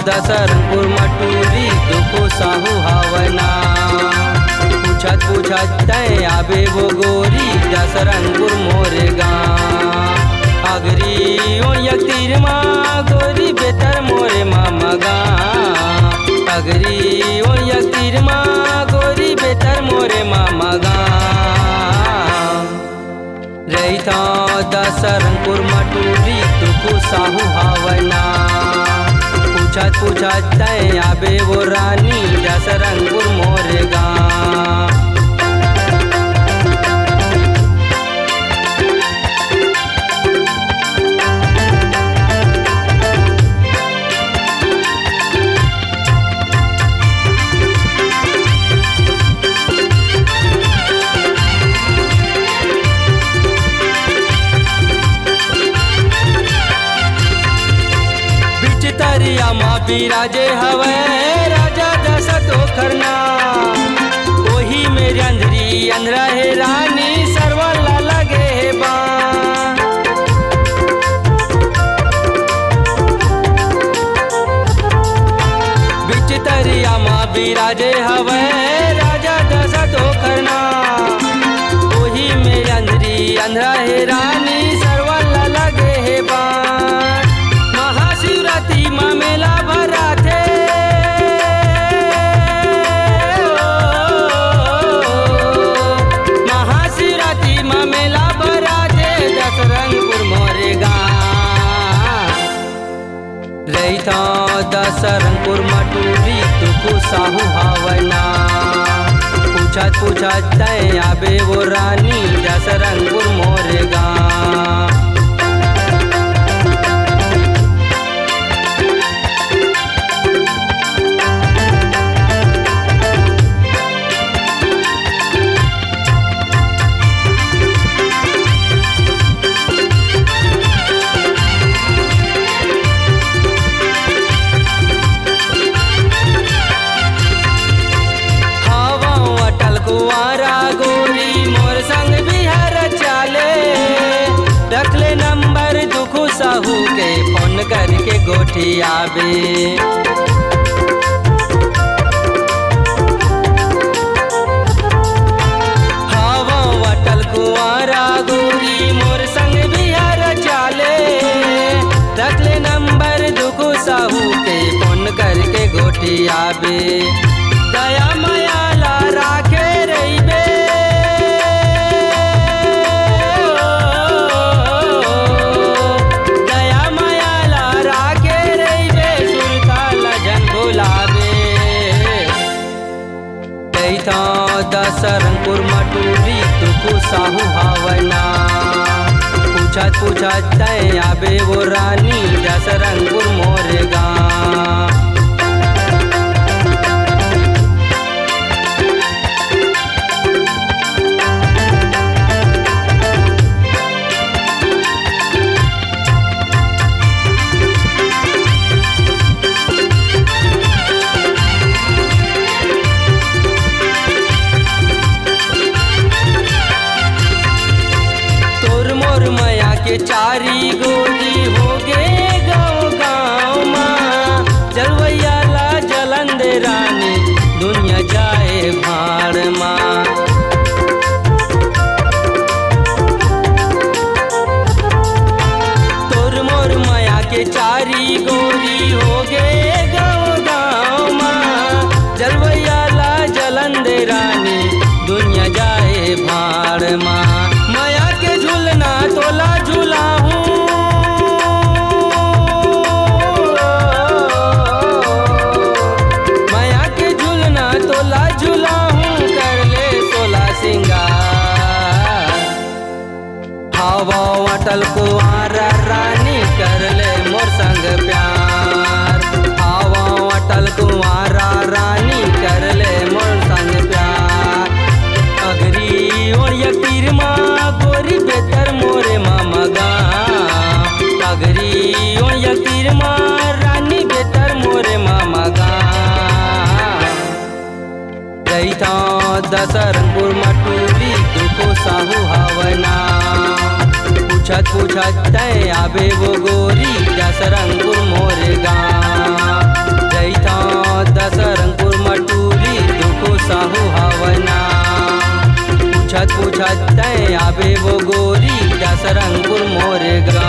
दसरंगपुर मटूरी दुखो साहू हावना। पूछत पूछत तय आबे वो गोरी दसरंगपुर मोरे गाँव। अगरी ओ यकीर माँ गोरी बेतर मोरे मामा गाँव। अगरी ओ यकीर माँ गोरी बेतर मोरे मामा गाँव। रहीथा दसरंगपुर मटूरी दुखो साहू हावना। पूछत पूछत तय आबे वो रानी दसरंगपुर मोरे गाँव। तरिया माँ बिराजे हवे राजा दशरथ ओखरना। ओही मेरी अंधरी अंधरा है रानी सरवला लगे है बाँ। बिच तरिया माँ बिराजे हवे राजा दशरथ ओखरना। ओही मेरी अंधरी अंधरा है रानी सरवला लगे है बाँ। महाशिवरात्रि माँ मेला भरा थे। महाशिवरात्रि माँ मेला भरा थे दसरंगपुर मोरे गाँव। रहीथा दसरंगपुर मटूरी दुखो साहू हावना। पूछत पूछत तय आबे वो रानी दसरंगपुर मोरे गाँव। कुंवारा गोरी मोर संग बिहार चाले। रखले नंबर दुखो साहू के फोन करके गोठी आबे। हवा अटल कुंवारा गोरी मोर संग बिहार चाले। रखले नंबर दुखो साहू के फोन करके गोठी आबे। दया माया ला राखे रहीबे। दया माया ला राखे रहीबे सुरताल जन भुलावे। रहीथा दसरंगपुर मटूरी दुखो साहू हावना। पूछत पूछत तय आबे वो रानी दसरंगपुर मोरे गाँव। के चारी गोरी हो गे गाँव गाँव माँ। जलवैया ला जलंदे रानी दुनिया जाए भाड़ माँ। तोर मोर माया के चारी गोरी हो गे गाँव गाँव माँ। जलवैया ला जलंदे रानी दुनिया जाए भाड़ माँ। माया के झूलना तोला झूला हूँ। माया के झूलना तोला झूला हूँ कर ले तोला सिंगार। हवा अटल कुंवारा रानी कर ले मोर संग प्यार। हवा अटल कुंवारा रानी कर ले मोर संग प्यार। अगरी और यकीर माँ गोरी बेतर मोरे मामा गाँव। अगरी और यकीर माँ रानी बेतर मोरे मामा गाँव। रहीथा दसरंगपुर मटूरी दुखो साहू हावना। पूछत पूछत तय आबे वो गोरी दसरंगपुर मोरे गाँव। लैथा दसरंगपुर मटूरी दुखो साहू हवना। पूछत पूछत तय आबे वो गोरी दसरंगपुर मोर गा।